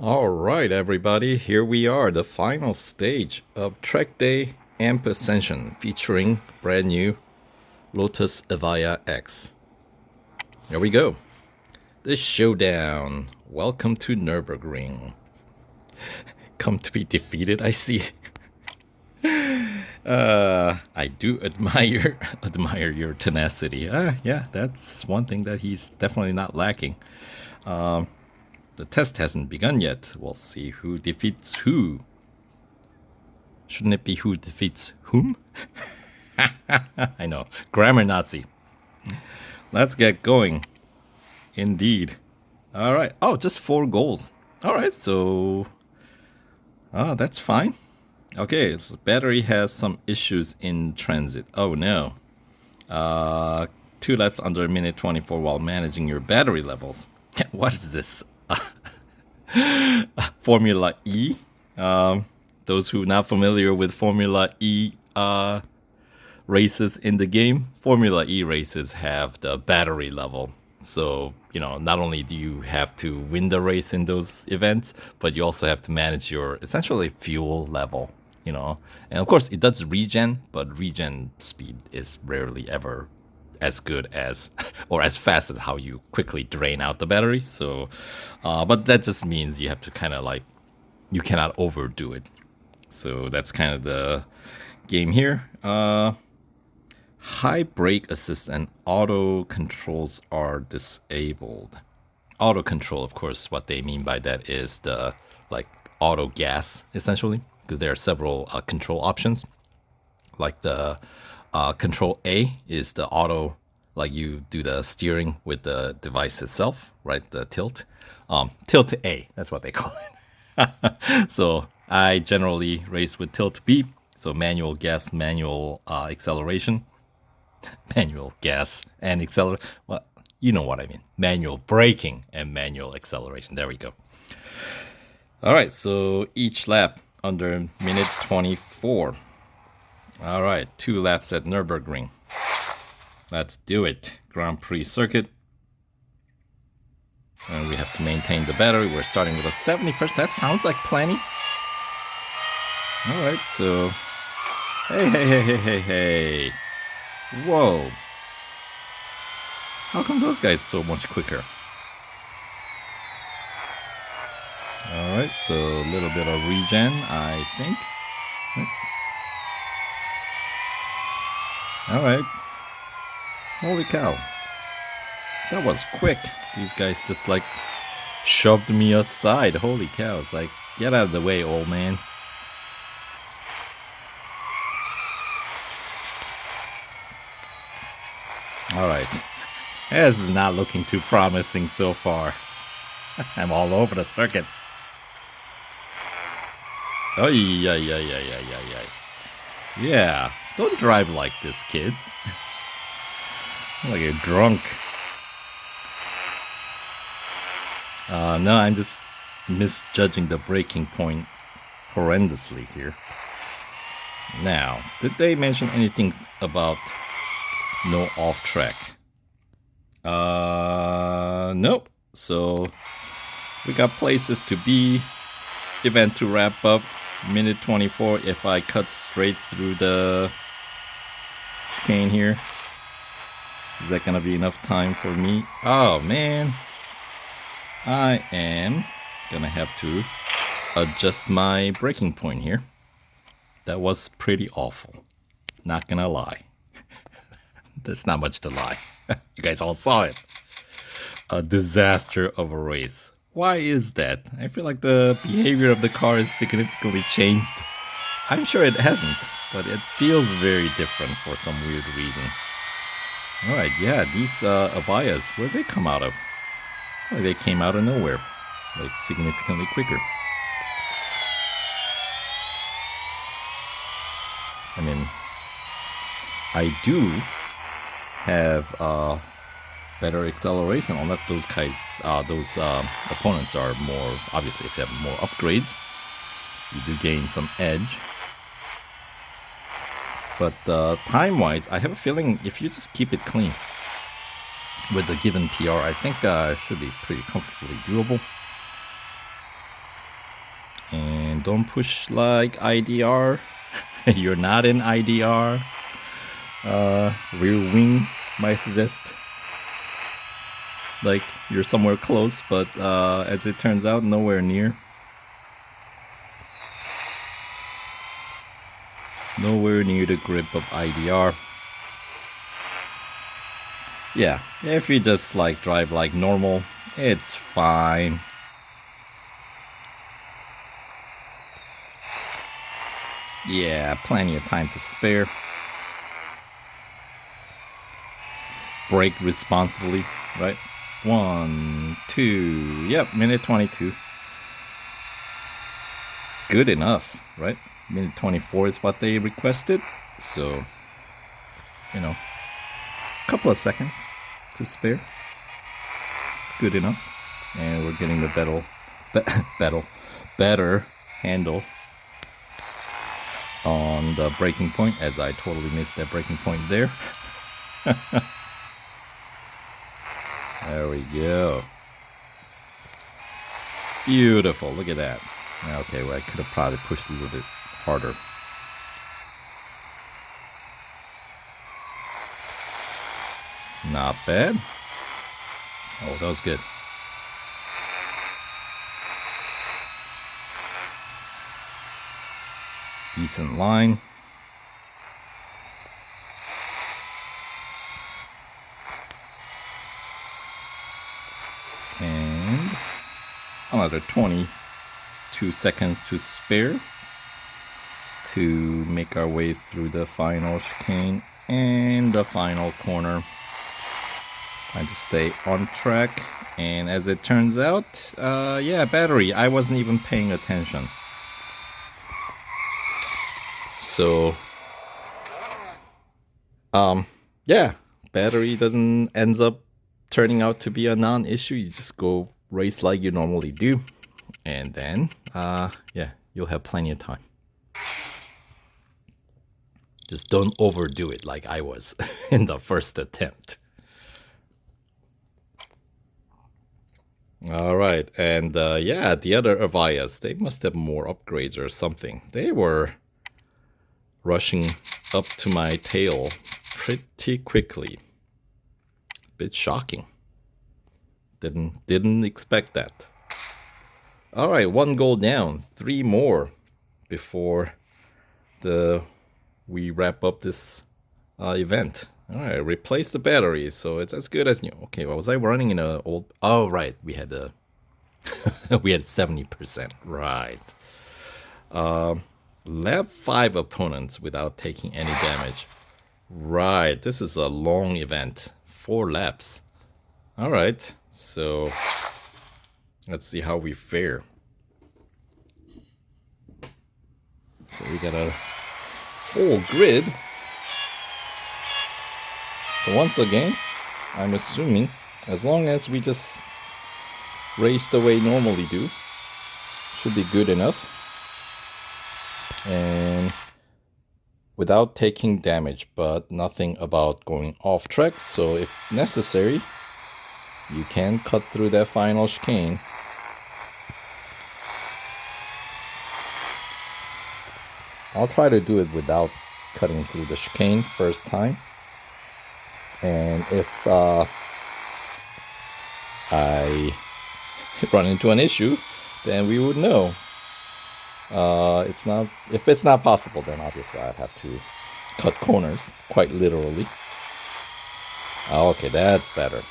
All right, everybody, here we are, the final stage of Trek Day Amp Ascension, featuring brand new Lotus Evija X. Here we go. The Showdown. Welcome to Nürburgring. Come to be defeated, I see. I do admire your tenacity. Yeah, that's one thing that he's definitely not lacking. The test hasn't begun yet. We'll see who defeats who. Shouldn't it be who defeats whom? I know. Grammar Nazi. Let's get going. Indeed. All right. Oh, just 4 goals. All right, so... that's fine. Okay, so battery has some issues in transit. Oh, no. 2 laps under a minute 24 while managing your battery levels. What is this? Formula E. Those who are not familiar with Formula E races in the game, Formula E races have the battery level. So, not only do you have to win the race in those events, but you also have to manage your essentially fuel level, And of course, it does regen, but regen speed is rarely ever as good as or as fast as how you quickly drain out the battery. So, but that just means you have to kind of you cannot overdo it. So that's kind of the game here. High brake assist and auto controls are disabled. Auto control, of course, what they mean by that is the auto gas, essentially, because there are several control options. Like the control A is the auto, you do the steering with the device itself, right? The tilt. Tilt A, that's what they call it. So I generally race with tilt B. So manual gas, manual acceleration. Manual gas and acceleration. Well, you know what I mean. Manual braking and manual acceleration. There we go. All right, so each lap under minute 24. All right, 2 laps at Nürburgring. Let's do it. Grand Prix circuit. And we have to maintain the battery. We're starting with a 70%. That sounds like plenty. All right, so... Hey. Whoa. How come those guys so much quicker? Alright, so a little bit of regen, I think. Alright. Holy cow. That was quick. These guys just shoved me aside. Holy cow. It's get out of the way, old man. Alright. This is not looking too promising so far. I'm all over the circuit. Oh, yeah. Yeah, don't drive like this, kids. Like you're drunk. No, I'm just misjudging the braking point horrendously here. Now, did they mention anything about no off track? Nope. So we got places to be, event to wrap up, minute 24 if I cut straight through the chicane here. Is that gonna be enough time for me? Oh man, I am gonna have to adjust my braking point here. That was pretty awful, not gonna lie. There's not much to lie. You guys all saw it. A disaster of a race. Why is that? I feel like the behavior of the car is significantly changed. I'm sure it hasn't, but it feels very different for some weird reason. Alright, yeah, these Evijas, where'd they come out of? Well, they came out of nowhere. Significantly quicker. I mean, I do have better acceleration, unless those guys, opponents are more, obviously if you have more upgrades, you do gain some edge. But time-wise, I have a feeling if you just keep it clean with the given PR, I think it should be pretty comfortably doable. And don't push like IDR. You're not in IDR. Rear wing might suggest like you're somewhere close, but as it turns out, nowhere near. Nowhere near the grip of IDR. Yeah, if you just like drive like normal, it's fine. Yeah, plenty of time to spare. Brake responsibly, right? 1, 2, yep, minute 22. Good enough, right? Minute 24 is what they requested, so, you know, a couple of seconds to spare. Good enough. And we're getting the better handle on the braking point, as I totally missed that braking point there. There we go. Beautiful, look at that. Okay, well, I could have probably pushed a little bit harder. Not bad. Oh, that was good. Decent line. And another 22 seconds to spare to make our way through the final chicane and the final corner. Trying to stay on track. And as it turns out, yeah, battery. I wasn't even paying attention. So, yeah, battery ends up turning out to be a non-issue. You just go race like you normally do, and then yeah, you'll have plenty of time. Just don't overdo it like I was in the first attempt. All right, and yeah, the other Evijas, they must have more upgrades or something. They were rushing up to my tail pretty quickly. Bit shocking. Didn't expect that. All right, 1 goal down, 3 more before we wrap up this event. All right, replace the battery, so it's as good as new. Okay, well, was I running in a old? Oh, right, we had the we had 70%. Right. Lap 5 opponents without taking any damage. Right, this is a long event, 4 laps. All right, so let's see how we fare. So we got a full grid. So once again, I'm assuming as long as we just race the way normally do, should be good enough. And without taking damage, but nothing about going off track. So if necessary, you can cut through that final chicane. I'll try to do it without cutting through the chicane first time. And if I run into an issue, then we would know. If it's not possible, then obviously I'd have to cut corners, quite literally. Okay, that's better.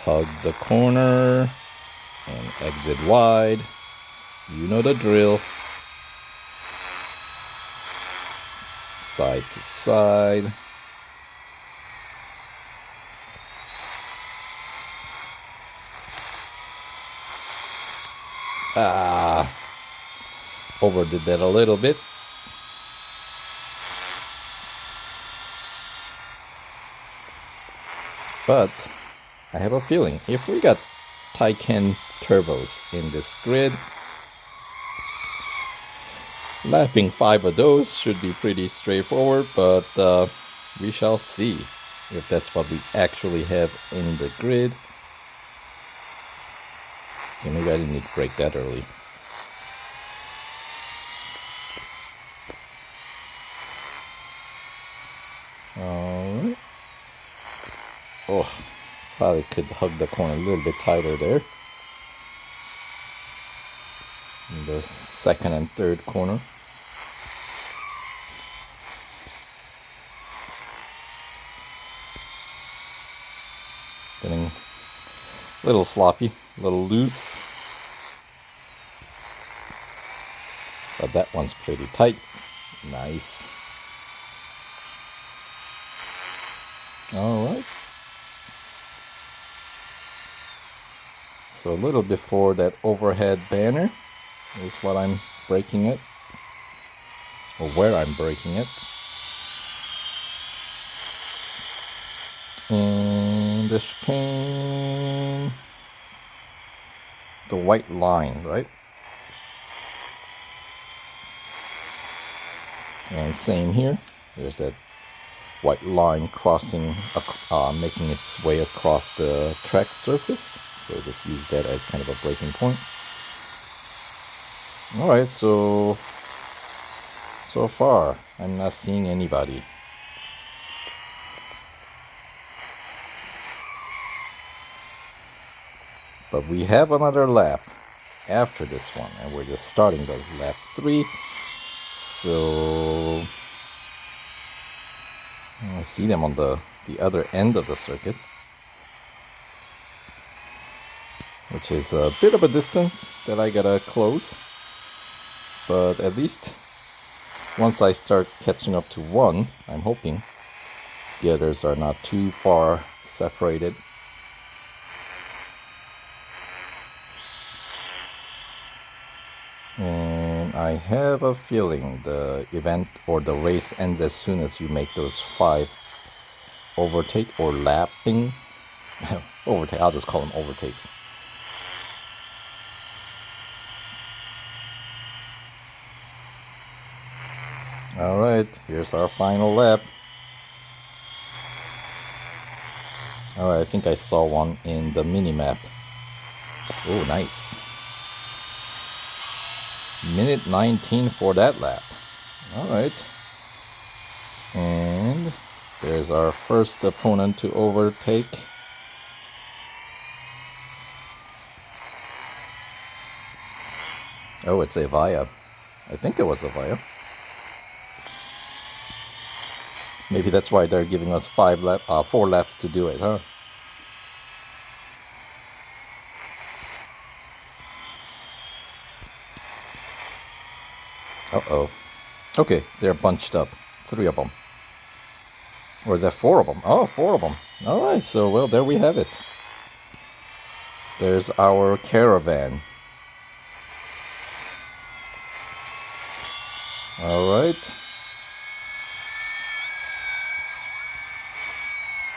Hug the corner and exit wide. You know the drill. Side to side. Overdid that a little bit. But I have a feeling if we got Taycan turbos in this grid, lapping 5 of those should be pretty straightforward, but we shall see if that's what we actually have in the grid. Okay, maybe I didn't need to break that early. Alright. Oh, probably could hug the corner a little bit tighter there. In the second and third corner. Getting a little sloppy, a little loose. But that one's pretty tight. Nice. Alright. So a little before that overhead banner is what I'm breaking it. Or where I'm breaking it. And the chicane. The white line, right? And same here. There's that white line crossing, making its way across the track surface. So just use that as kind of a breaking point. Alright, so far I'm not seeing anybody. But we have another lap after this one, and we're just starting the lap 3. So I see them on the other end of the circuit, which is a bit of a distance that I gotta close. But at least once I start catching up to one, I'm hoping the others are not too far separated. And I have a feeling the event or the race ends as soon as you make those 5 overtake or lapping. Overtake, I'll just call them overtakes. Alright, here's our final lap. Alright, I think I saw one in the mini-map. Oh, nice. Minute 19 for that lap. Alright. And there's our first opponent to overtake. Oh, it's Evija. I think it was Evija. Maybe that's why they're giving us 4 laps to do it, huh? Uh-oh. Okay, they're bunched up. 3 of them. Or is that 4 of them? Oh, 4 of them. Alright, so, well, there we have it. There's our caravan. Alright.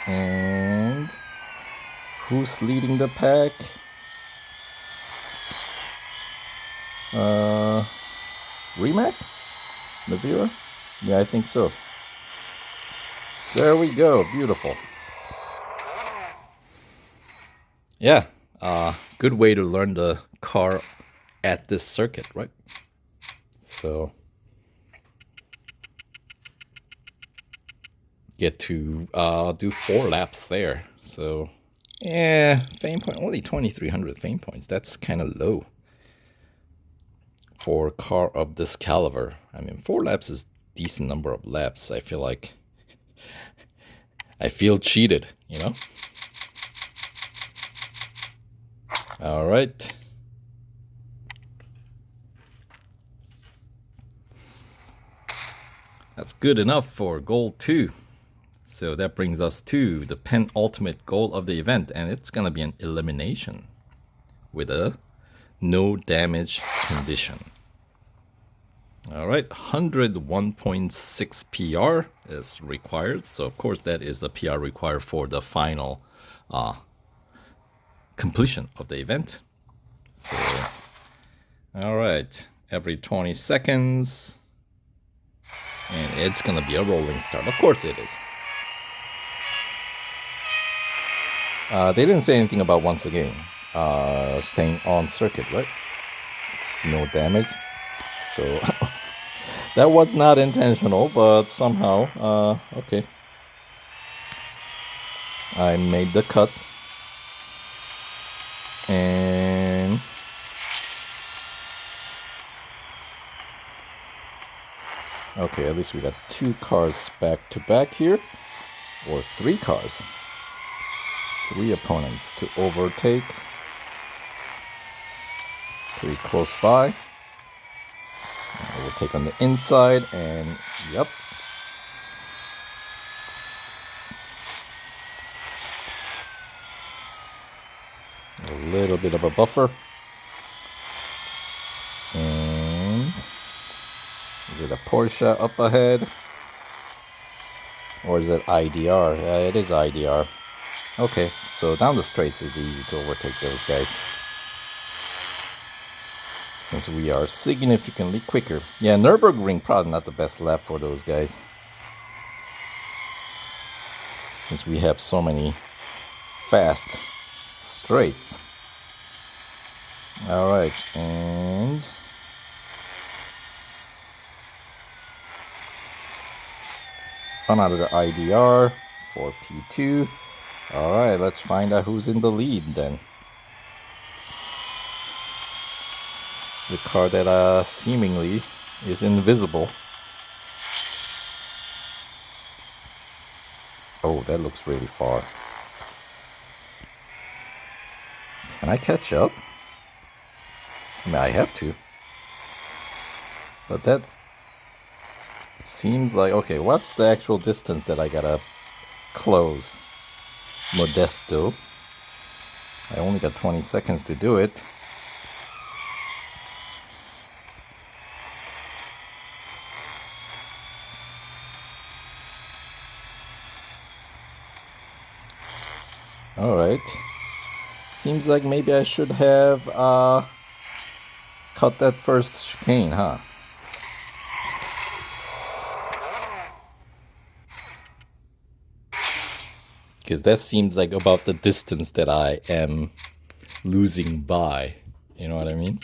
And who's leading the pack? Rimac? Navira? Yeah, I think so. There we go. Beautiful. Yeah. Good way to learn the car at this circuit, right? So get to do 4 laps there. So yeah, fame point, only 2,300 fame points. That's kind of low for a car of this caliber. I mean, 4 laps is a decent number of laps. I feel like I feel cheated, you know? All right. That's good enough for goal 2. So that brings us to the penultimate goal of the event, and it's gonna be an elimination with a no damage condition. Alright, 101.6 PR is required, so of course that is the PR required for the final completion of the event. So, alright, every 20 seconds, and it's gonna be a rolling start. Of course it is. They didn't say anything about once again. staying on circuit, right? It's no damage. So that was not intentional, but somehow, okay. I made the cut. And okay, at least we got 2 cars back to back here. Or 3 cars. 3 opponents to overtake. Pretty close by. We'll take on the inside, and yep. A little bit of a buffer. And is it a Porsche up ahead? Or is it IDR? Yeah, it is IDR. Okay, so down the straights it's easy to overtake those guys, since we are significantly quicker. Yeah, Nürburgring probably not the best lap for those guys, since we have so many fast straights. Alright, and another IDR for P2. Alright, let's find out who's in the lead then. The car that seemingly is invisible. Oh, that looks really far. Can I catch up? I mean, I have to. But that seems like... Okay, what's the actual distance that I gotta close? Modesto. I only got 20 seconds to do it. Alright. Seems like maybe I should have cut that first chicane, huh? Because that seems like about the distance that I am losing by. You know what I mean?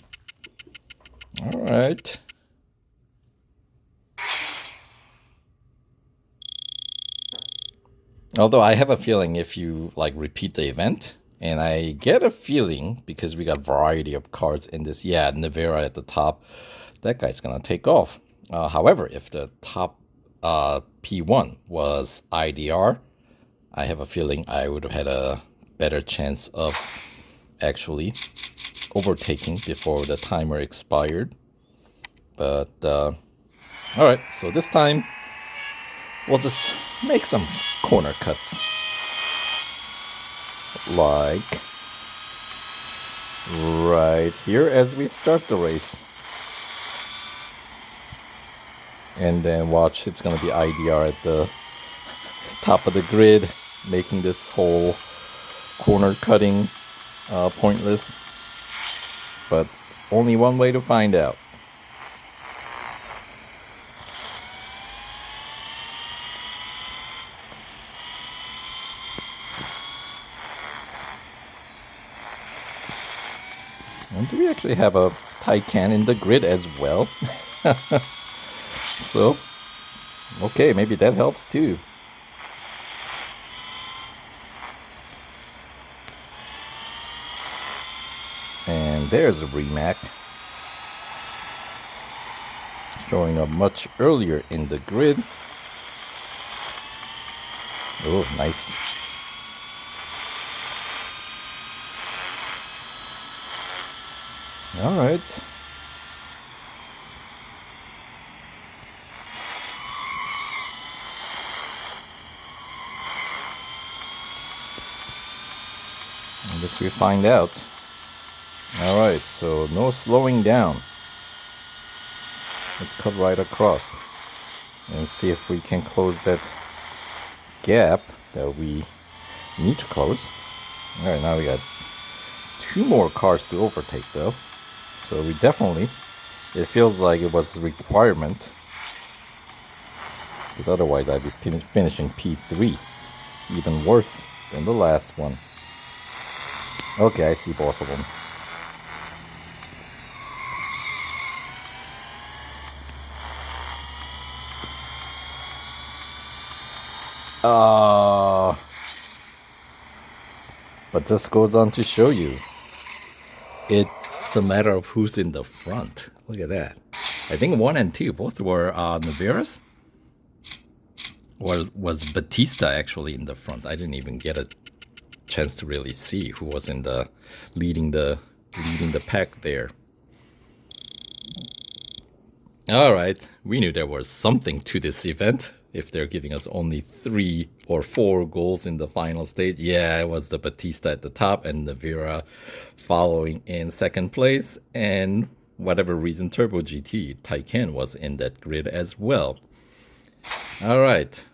Alright. Although I have a feeling if you like repeat the event, and I get a feeling because we got variety of cards in this, yeah, Nevera at the top, that guy's gonna take off. However, if the top P1 was IDR, I have a feeling I would have had a better chance of actually overtaking before the timer expired. But alright, so this time we'll just make some corner cuts, like right here as we start the race. And then watch, it's gonna be IDR at the top of the grid, making this whole corner cutting pointless. But only one way to find out. And do we actually have a Taycan in the grid as well? So, okay, maybe that helps too. And there's a Rimac showing up much earlier in the grid. Oh, nice. All right. I guess we find out. All right, so no slowing down. Let's cut right across and see if we can close that gap that we need to close. All right, now we got 2 more cars to overtake though. So we definitely, it feels like it was a requirement, because otherwise I'd be finishing P3, even worse than the last one. Okay, I see both of them. But this goes on to show you, it's a matter of who's in the front. Look at that. I think 1 and 2 both were Naviras. Or was Batista actually in the front? I didn't even get a chance to really see who was in the leading the pack there. All right, we knew there was something to this event. If they're giving us only 3 or 4 goals in the final stage, yeah, it was the Batista at the top and Navira following in second place, and whatever reason Turbo GT Taycan was in that grid as well. All right.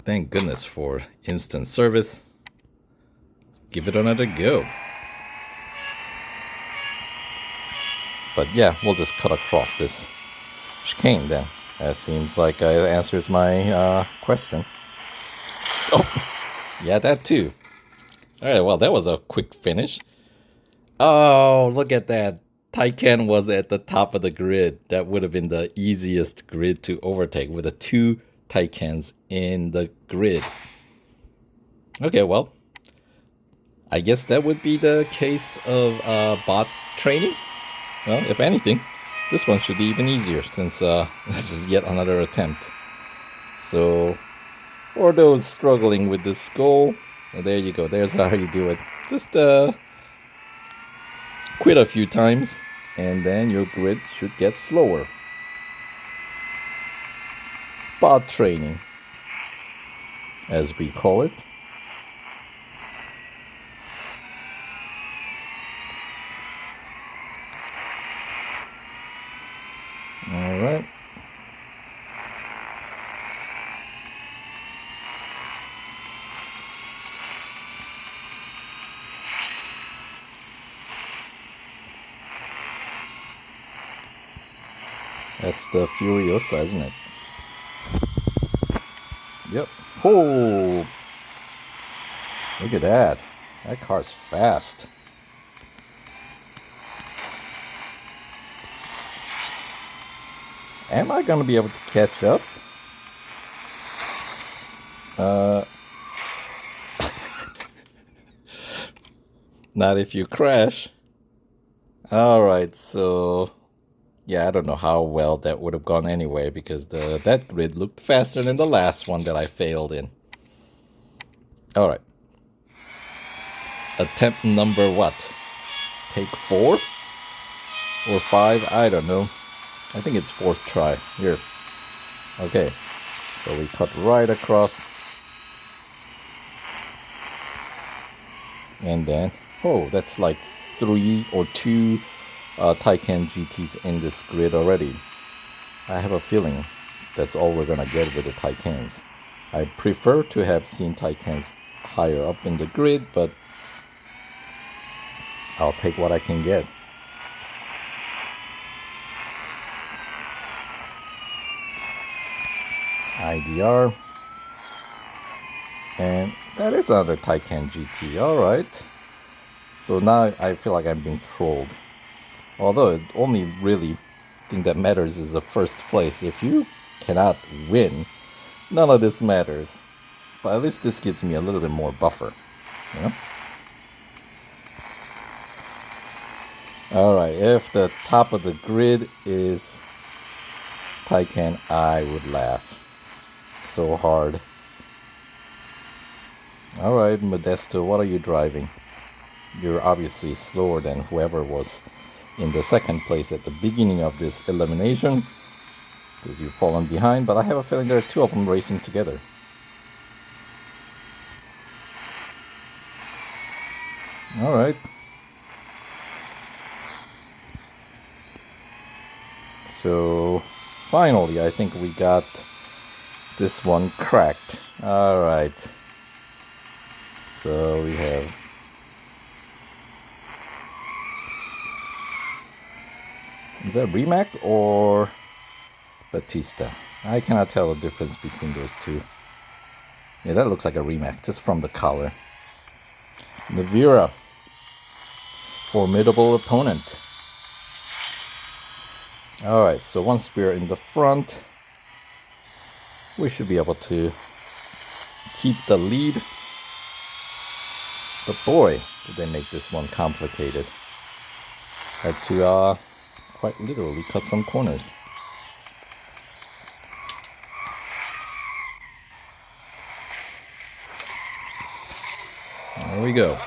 Thank goodness for instant service. Give it another go. But yeah, we'll just cut across this chicane then. That seems like it answers my question. Oh, yeah, that too. Alright, well, that was a quick finish. Oh, look at that. Taycan was at the top of the grid. That would have been the easiest grid to overtake with the 2 Taycans in the grid. Okay, well, I guess that would be the case of bot training. Well, if anything, this one should be even easier since this is yet another attempt. So, for those struggling with this goal, well, there you go. There's how you do it. Just quit a few times, and then your grid should get slower. Bot training, as we call it. All right. That's the Furiosa, isn't it? Yep. Oh! Look at that. That car's fast. Am I going to be able to catch up? Not if you crash. Alright, so... yeah, I don't know how well that would have gone anyway, because that grid looked faster than the last one that I failed in. Alright. Attempt number what? Take 4? Or 5? I don't know. I think it's 4th try. Here. Okay. So we cut right across. And then... oh, that's like 3 or 2 Taycan GTs in this grid already. I have a feeling that's all we're gonna get with the Taycans. I prefer to have seen Taycans higher up in the grid, but I'll take what I can get. IDR. And that is another Taycan GT, alright. So now I feel like I'm being trolled. Although the only really thing that matters is the first place. If you cannot win, none of this matters. But at least this gives me a little bit more buffer, you know? Alright, if the top of the grid is Taycan, I would laugh so hard. Alright, Modesto, what are you driving? You're obviously slower than whoever was in the second place at the beginning of this elimination, because you've fallen behind, but I have a feeling there are 2 of them racing together. Alright. So, finally, I think we got this one cracked. Alright. So, we have... is that Rimac or Batista? I cannot tell the difference between those 2. Yeah, that looks like a Rimac, just from the color. Nevira. Formidable opponent. Alright, so once we're in the front, we should be able to keep the lead. But boy, did they make this one complicated. Had to quite literally cut some corners. There we go.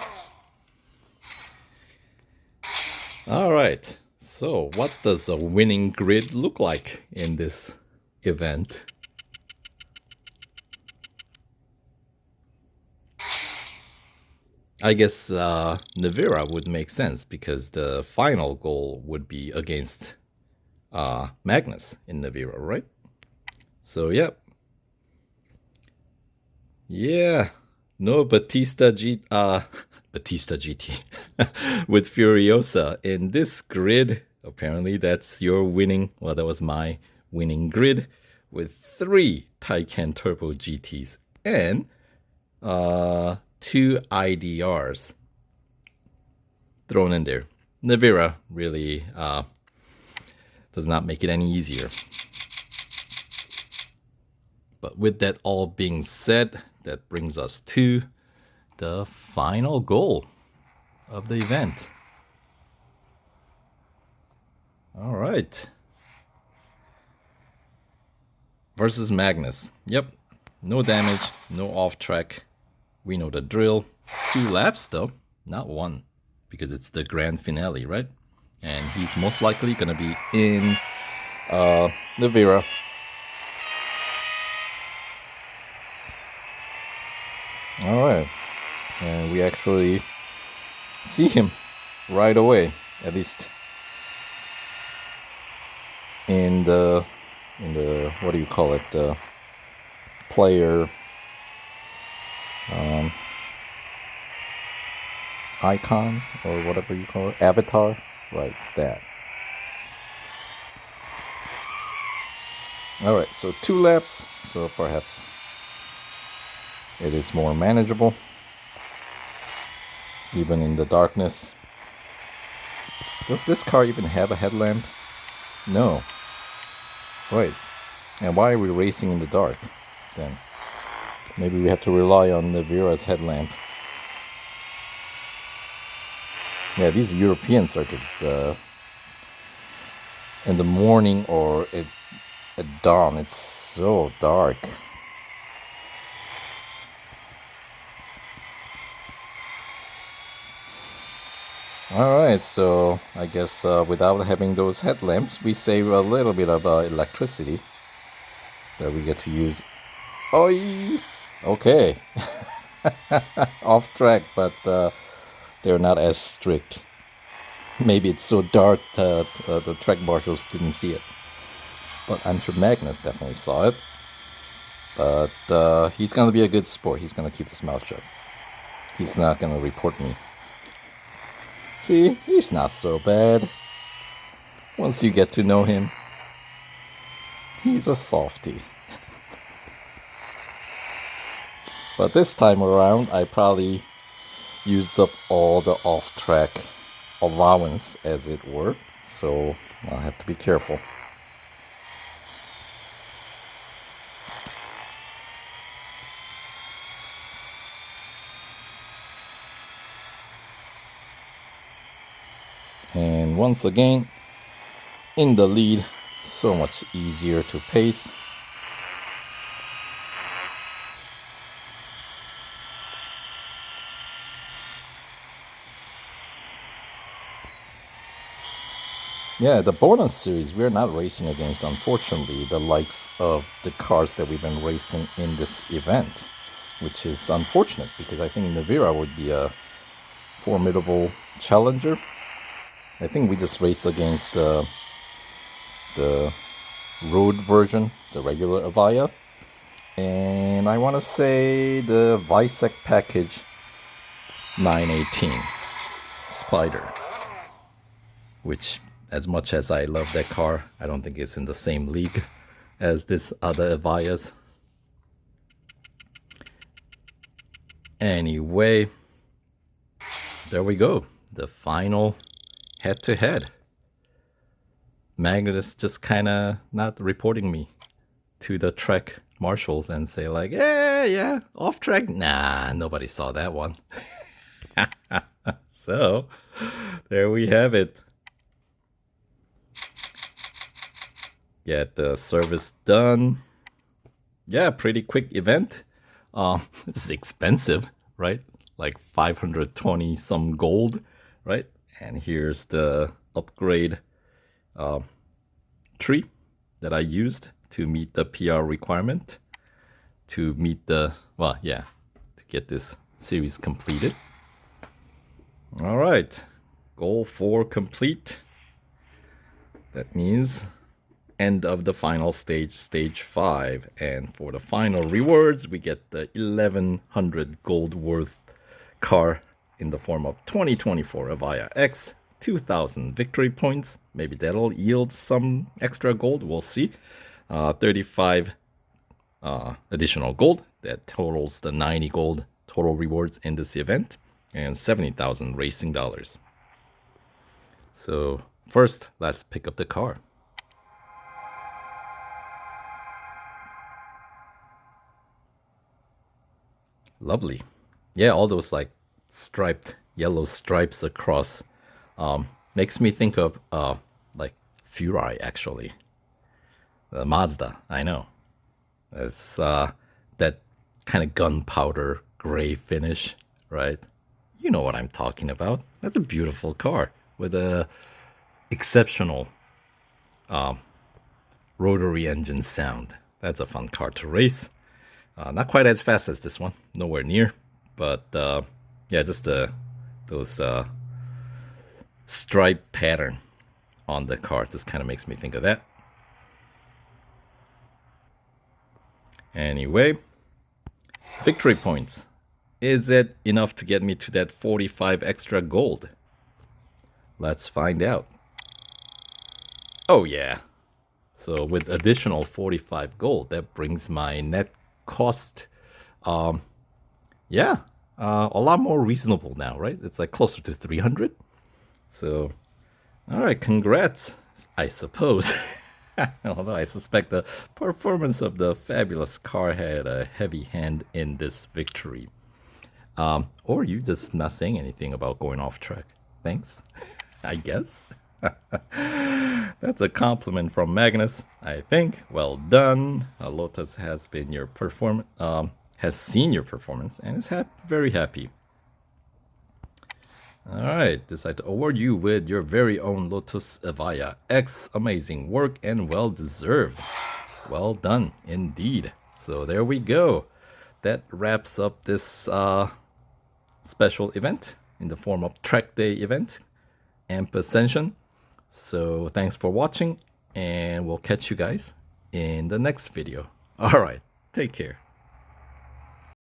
Alright, so what does a winning grid look like in this event? I guess Nevira would make sense because the final goal would be against Magnus in Nevira, right? So, yep. Yeah, no Batista GT with Furiosa in this grid. Apparently, that's your winning. Well, that was my winning grid with 3 Taycan Turbo GTs and 2 IDRs thrown in there. Nevira really does not make it any easier. But with that all being said, that brings us to the final goal of the event. All right. Versus Magnus. Yep. No damage, no off track. We know the drill. 2 laps though, not 1. Because it's the grand finale, right? And he's most likely gonna be in Nevira. Alright. And we actually see him right away. At least in the what do you call it? The player icon or whatever you call it. Avatar. Right, that. Alright, so 2 laps, so perhaps it is more manageable, even in the darkness. Does this car even have a headlamp? No. Right. And why are we racing in the dark then? Maybe we have to rely on Nevira's headlamp. Yeah, these European circuits, in the morning or at dawn, it's so dark. Alright, so I guess without having those headlamps, we save a little bit of electricity that we get to use. Oi! Okay. Off track, but they're not as strict. Maybe it's so dark the track marshals didn't see it. But I'm sure Magnus definitely saw it. But he's gonna be a good sport. He's gonna keep his mouth shut. He's not gonna report me. See, he's not so bad. Once you get to know him, he's a softie. But this time around, I probably used up all the off-track allowance, as it were. So I'll have to be careful. And once again, in the lead, so much easier to pace. Yeah, the bonus series, we're not racing against, unfortunately, the likes of the cars that we've been racing in this event, which is unfortunate because I think Nevira would be a formidable challenger. I think we just raced against the road version, the regular Evija, and I want to say the Visec package 918 Spider, which, as much as I love that car, I don't think it's in the same league as this other Evijas. Anyway, there we go. The final head-to-head. Magnus just kind of not reporting me to the track marshals and say like, yeah, off track. Nah, nobody saw that one. So, there we have it. Get the service done. Yeah, pretty quick event. This is expensive, right? Like 520 some gold, right? And here's the upgrade tree that I used to meet the PR requirement, to meet the, well, yeah, to get this series completed. All right, goal 4 complete. That means end of the final stage, stage 5. And for the final rewards, we get the 1100 gold worth car in the form of 2024 Evija X, 2000 victory points. Maybe that'll yield some extra gold, we'll see. 35 additional gold, that totals the 90 gold total rewards in this event, and 70,000 racing dollars. So first, let's pick up the car. Lovely. Yeah, all those like striped yellow stripes across makes me think of like Furai, actually. The Mazda, I know. It's that kind of gunpowder gray finish, right? You know what I'm talking about. That's a beautiful car with a exceptional rotary engine sound. That's a fun car to race. Not quite as fast as this one, nowhere near. But yeah, just those stripe pattern on the car just kind of makes me think of that. Anyway, victory points. Is it enough to get me to that 45 extra gold? Let's find out. Oh yeah. So with additional 45 gold, that brings my net cost, yeah, a lot more reasonable now, right? It's like closer to 300. So, all right, congrats, I suppose. Although I suspect the performance of the fabulous car had a heavy hand in this victory. Or you just not saying anything about going off track. Thanks, I guess. That's a compliment from Magnus, I think. Well done. Lotus has been your has seen your performance and is very happy. All right, decide to award you with your very own Lotus Evija X. Amazing work and well deserved. Well done indeed. So there we go. That wraps up this special event in the form of track day event, AMP Ascension. So thanks for watching, and we'll catch you guys in the next video. All right, take care.